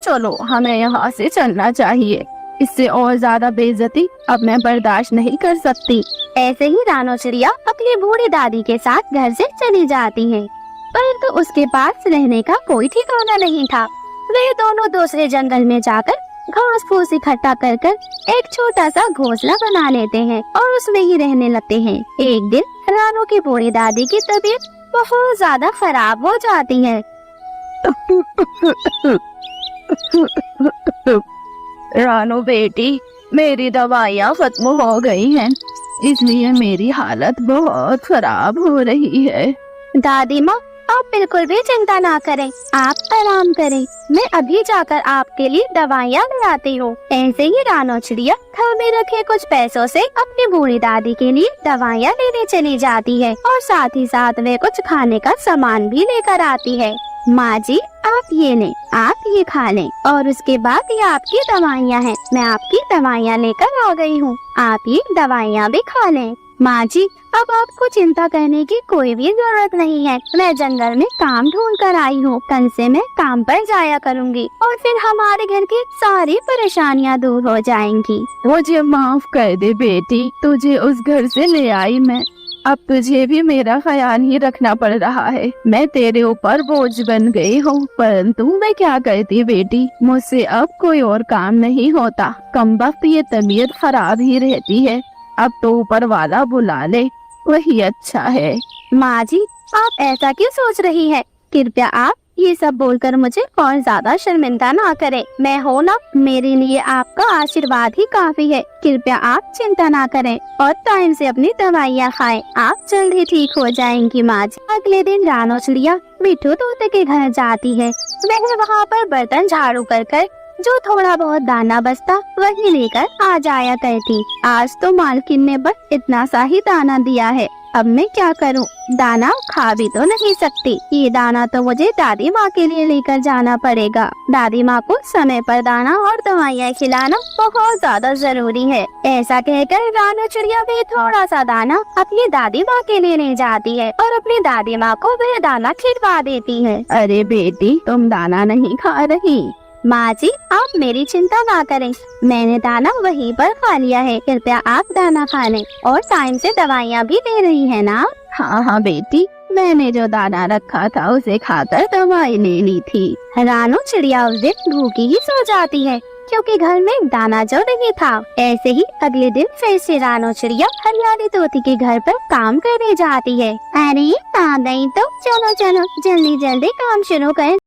चलो हमें यहाँ से चलना चाहिए, इससे और ज्यादा बेइज्जती अब मैं बर्दाश्त नहीं कर सकती। ऐसे ही रानो चिड़िया अपनी बूढ़ी दादी के साथ घर से चली जाती है, परंतु उसके पास रहने का कोई ठिकाना नहीं था। वे दोनों दूसरे जंगल में जाकर घास फूस इकट्ठा कर कर एक छोटा सा घोंसला बना लेते हैं और उसमें ही रहने लगते हैं। एक दिन रानो की बूढ़ी दादी की तबीयत बहुत ज्यादा खराब हो जाती है। रानो बेटी, मेरी दवाइयाँ खत्म हो गई हैं, इसलिए मेरी हालत बहुत खराब हो रही है। दादी माँ, आप बिल्कुल भी चिंता ना करें, आप आराम करें, मैं अभी जाकर आपके लिए दवाइयाँ ले आती हूँ। ऐसे ही रानो चिड़िया घर में रखे कुछ पैसों से अपनी बूढ़ी दादी के लिए दवाइयाँ लेने चली जाती है और साथ ही साथ वे कुछ खाने का सामान भी लेकर आती है। माँ जी, आप ये लें, आप ये खा लें और उसके बाद ये आपकी दवाइयाँ हैं, मैं आपकी दवाइयाँ लेकर आ गई हूँ, आप ये दवाइयाँ भी खा लें। माँ जी, अब आपको चिंता करने की कोई भी जरूरत नहीं है, मैं जंगल में काम ढूंढ कर आई हूँ, कल से मैं काम पर जाया करूँगी और फिर हमारे घर की सारी परेशानियाँ दूर हो जाएंगी। मुझे माफ कर दे बेटी, तुझे उस घर से ले आई मैं, अब तुझे भी मेरा ख्याल ही रखना पड़ रहा है। मैं तेरे ऊपर बोझ बन गई हूँ, परंतु मैं क्या करती बेटी, मुझसे अब कोई और काम नहीं होता, कम वक्त ये तबीयत खराब ही रहती है, अब तो ऊपर वाला बुला ले, वही अच्छा है। माँ जी, आप ऐसा क्यों सोच रही है? कृपया आप ये सब बोलकर मुझे और ज्यादा शर्मिंदा ना करें, मैं हो ना, मेरे लिए आपका आशीर्वाद ही काफी है। कृपया आप चिंता ना करें और टाइम से अपनी दवाइयाँ खाएं, आप जल्द ही ठीक हो जाएंगी। माँ जी, अगले दिन रानो चिड़िया मिट्ठू तोते के घर जाती है। वह वहाँ पर बर्तन झाड़ू कर जो थोड़ा बहुत दाना बचता वही लेकर आ जाया करती। आज तो मालकिन ने बस इतना सा ही दाना दिया है, अब मैं क्या करूं? दाना खा भी तो नहीं सकती, ये दाना तो मुझे दादी माँ के लिए लेकर जाना पड़ेगा। दादी माँ को समय पर दाना और दवाइयाँ खिलाना बहुत ज्यादा जरूरी है। ऐसा कहकर रानो चिड़िया भी थोड़ा सा दाना अपनी दादी माँ के लिए ले जाती है और अपनी दादी माँ को वह दाना खिलवा देती है। अरे बेटी, तुम दाना नहीं खा रही? माँ जी, आप मेरी चिंता ना करें, मैंने दाना वहीं पर खा लिया है, कृपया आप दाना खा लें और टाइम से दवाइयाँ भी ले रही है ना? हाँ हाँ बेटी, मैंने जो दाना रखा था उसे खाकर दवाई ले ली थी। रानो चिड़िया उस दिन भूखी ही सो जाती है क्योंकि घर में दाना जो नहीं था। ऐसे ही अगले दिन फिर से रानो चिड़िया हरियाली तोती के घर पर काम करने जाती है। अरे आ गई तो चलो चलो जल्दी जल्दी काम शुरू करें।